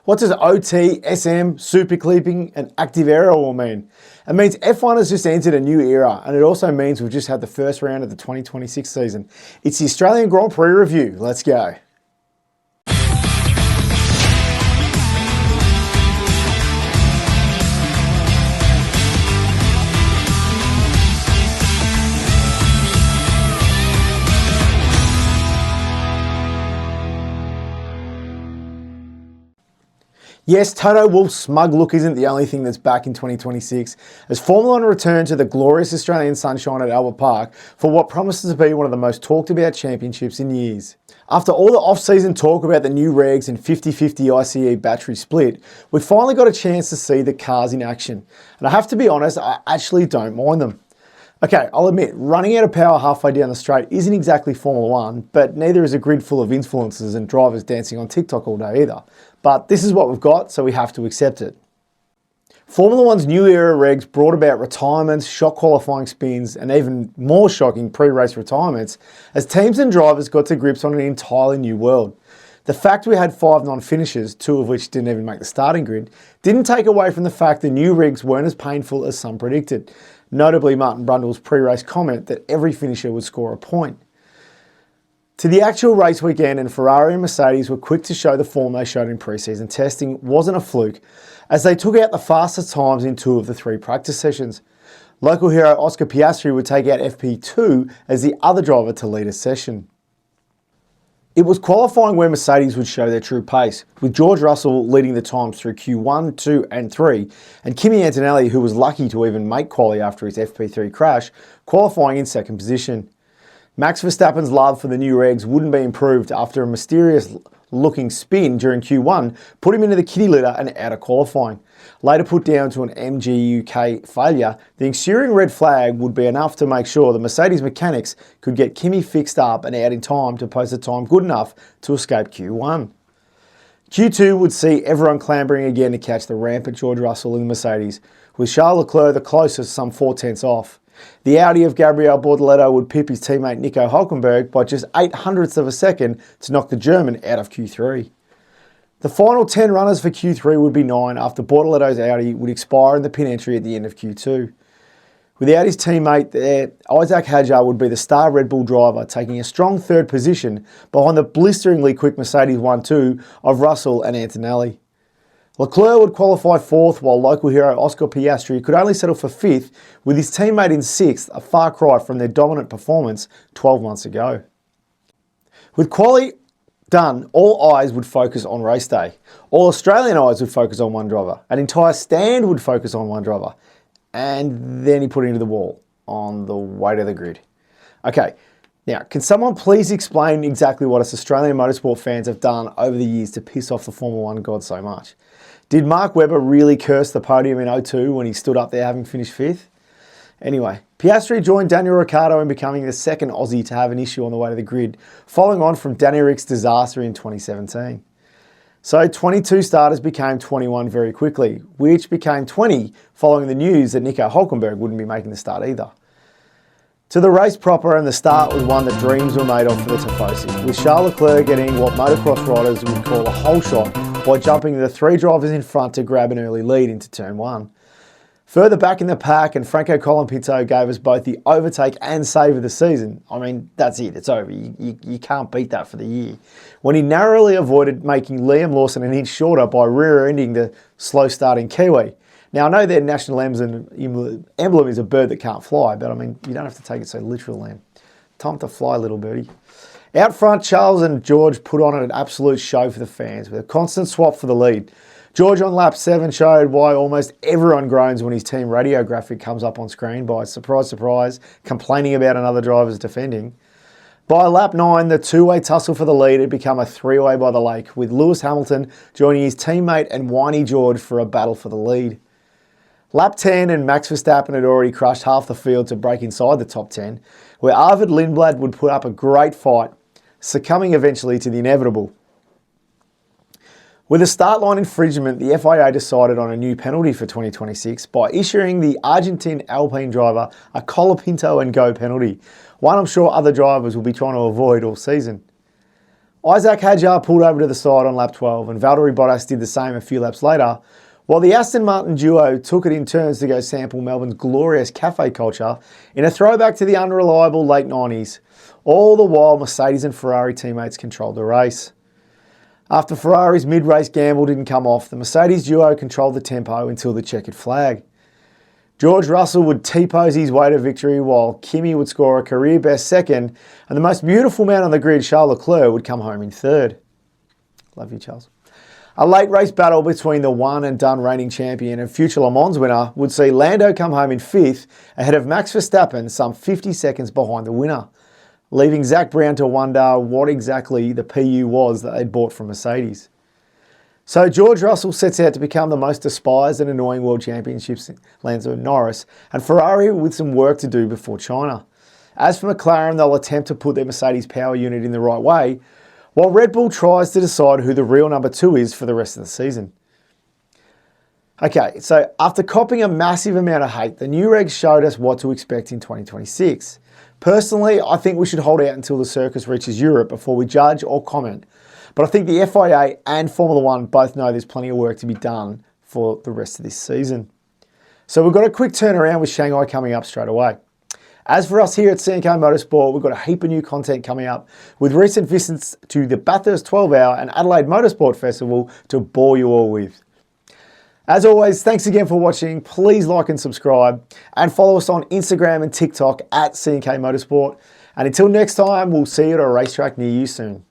What does OT, SM, super clipping and active aero all mean? It means F1 has just entered a new era, and it also means we've just had the first round of the 2026 season. It's the Australian Grand Prix review. Let's go. Yes, Toto Wolff's smug look isn't the only thing that's back in 2026, as Formula One returned to the glorious Australian sunshine at Albert Park for what promises to be one of the most talked about championships in years. After all the off-season talk about the new regs and 50-50 ICE battery split, we finally got a chance to see the cars in action. And I have to be honest, I actually don't mind them. Okay, I'll admit, running out of power halfway down the straight isn't exactly Formula One, but neither is a grid full of influencers and drivers dancing on TikTok all day either. But this is what we've got, so we have to accept it. Formula One's new era regs brought about retirements, shock qualifying spins, and even more shocking pre-race retirements as teams and drivers got to grips on an entirely new world. The fact we had 5 non-finishers, 2 of which didn't even make the starting grid, didn't take away from the fact the new rigs weren't as painful as some predicted. Notably Martin Brundle's pre-race comment that every finisher would score a point. To the actual race weekend, and Ferrari and Mercedes were quick to show the form they showed in pre-season testing wasn't a fluke, as they took out the fastest times in 2 of the 3 practice sessions. Local hero Oscar Piastri would take out FP2 as the other driver to lead a session. It was qualifying where Mercedes would show their true pace, with George Russell leading the times through Q1, 2 and 3, and Kimi Antonelli, who was lucky to even make quali after his FP3 crash, qualifying in 2nd position. Max Verstappen's love for the new regs wouldn't be improved after a mysterious looking spin during Q1 put him into the kitty litter and out of qualifying. Later put down to an MGUK failure, the ensuing red flag would be enough to make sure the Mercedes mechanics could get Kimi fixed up and out in time to post a time good enough to escape Q1. Q2 would see everyone clambering again to catch the rampant George Russell in the Mercedes, with Charles Leclerc the closest, some 4/10 off. The Audi of Gabriel Bortoleto would pip his teammate Nico Hülkenberg by just 0.08 of a second to knock the German out of Q3. The final 10 runners for Q3 would be 9 after Bortoleto's Audi would expire in the pit entry at the end of Q2. With Audi's teammate there, Isaac Hadjar would be the star Red Bull driver, taking a strong 3rd position behind the blisteringly quick Mercedes 1-2 of Russell and Antonelli. Leclerc would qualify 4th, while local hero Oscar Piastri could only settle for 5th, with his teammate in 6th, a far cry from their dominant performance 12 months ago. With quali done, all eyes would focus on race day. All Australian eyes would focus on one driver. An entire stand would focus on one driver. And then he put it into the wall on the way to the grid. Okay, now, can someone please explain exactly what us Australian motorsport fans have done over the years to piss off the Formula One god so much? Did Mark Webber really curse the podium in 02 when he stood up there having finished 5th? Anyway, Piastri joined Daniel Ricciardo in becoming the 2nd Aussie to have an issue on the way to the grid, following on from Danny Rick's disaster in 2017. So 22 starters became 21 very quickly, which became 20 following the news that Nico Hülkenberg wouldn't be making the start either. To the race proper, and the start was one that dreams were made of for the Tifosi, with Charles Leclerc getting what motocross riders would call a hole shot by jumping the 3 drivers in front to grab an early lead into turn 1. Further back in the pack, and Franco Colapinto gave us both the overtake and save of the season. I mean, that's it, it's over. You can't beat that for the year. When he narrowly avoided making Liam Lawson an inch shorter by rear-ending the slow-starting Kiwi. Now, I know their national emblem is a bird that can't fly, but I mean, you don't have to take it so literal, Liam. Time to fly, little birdie. Out front, Charles and George put on an absolute show for the fans with a constant swap for the lead. George on lap 7 showed why almost everyone groans when his team radio graphic comes up on screen by, surprise, surprise, complaining about another driver's defending. By lap 9, the 2-way tussle for the lead had become a 3-way by the lake, with Lewis Hamilton joining his teammate and whiny George for a battle for the lead. Lap 10 and Max Verstappen had already crushed half the field to break inside the top 10, where Arvid Lindblad would put up a great fight, succumbing eventually to the inevitable. With a start line infringement, the FIA decided on a new penalty for 2026 by issuing the Argentine Alpine driver a Colapinto and go penalty, one I'm sure other drivers will be trying to avoid all season. Isaac Hadjar pulled over to the side on lap 12 and Valtteri Bottas did the same a few laps later, while the Aston Martin duo took it in turns to go sample Melbourne's glorious cafe culture in a throwback to the unreliable late 90s. All the while, Mercedes and Ferrari teammates controlled the race. After Ferrari's mid-race gamble didn't come off, the Mercedes duo controlled the tempo until the checkered flag. George Russell would T-pose his way to victory while Kimi would score a career-best second, and the most beautiful man on the grid, Charles Leclerc, would come home in third. Love you, Charles. A late race battle between the one and done reigning champion and future Le Mans winner would see Lando come home in fifth ahead of Max Verstappen, some 50 seconds behind the winner, leaving Zach Brown to wonder what exactly the PU was that they'd bought from Mercedes. So George Russell sets out to become the most despised and annoying world championships in Lando Norris, and Ferrari with some work to do before China. As for McLaren, they'll attempt to put their Mercedes power unit in the right way, while Red Bull tries to decide who the real number 2 is for the rest of the season. Okay, so after copping a massive amount of hate, the new regs showed us what to expect in 2026. Personally, I think we should hold out until the circus reaches Europe before we judge or comment. But I think the FIA and Formula One both know there's plenty of work to be done for the rest of this season. So we've got a quick turnaround with Shanghai coming up straight away. As for us here at C&K Motorsport, we've got a heap of new content coming up with recent visits to the Bathurst 12-hour and Adelaide Motorsport Festival to bore you all with. As always, thanks again for watching. Please like and subscribe and follow us on Instagram and TikTok at C&K Motorsport. And until next time, we'll see you at a racetrack near you soon.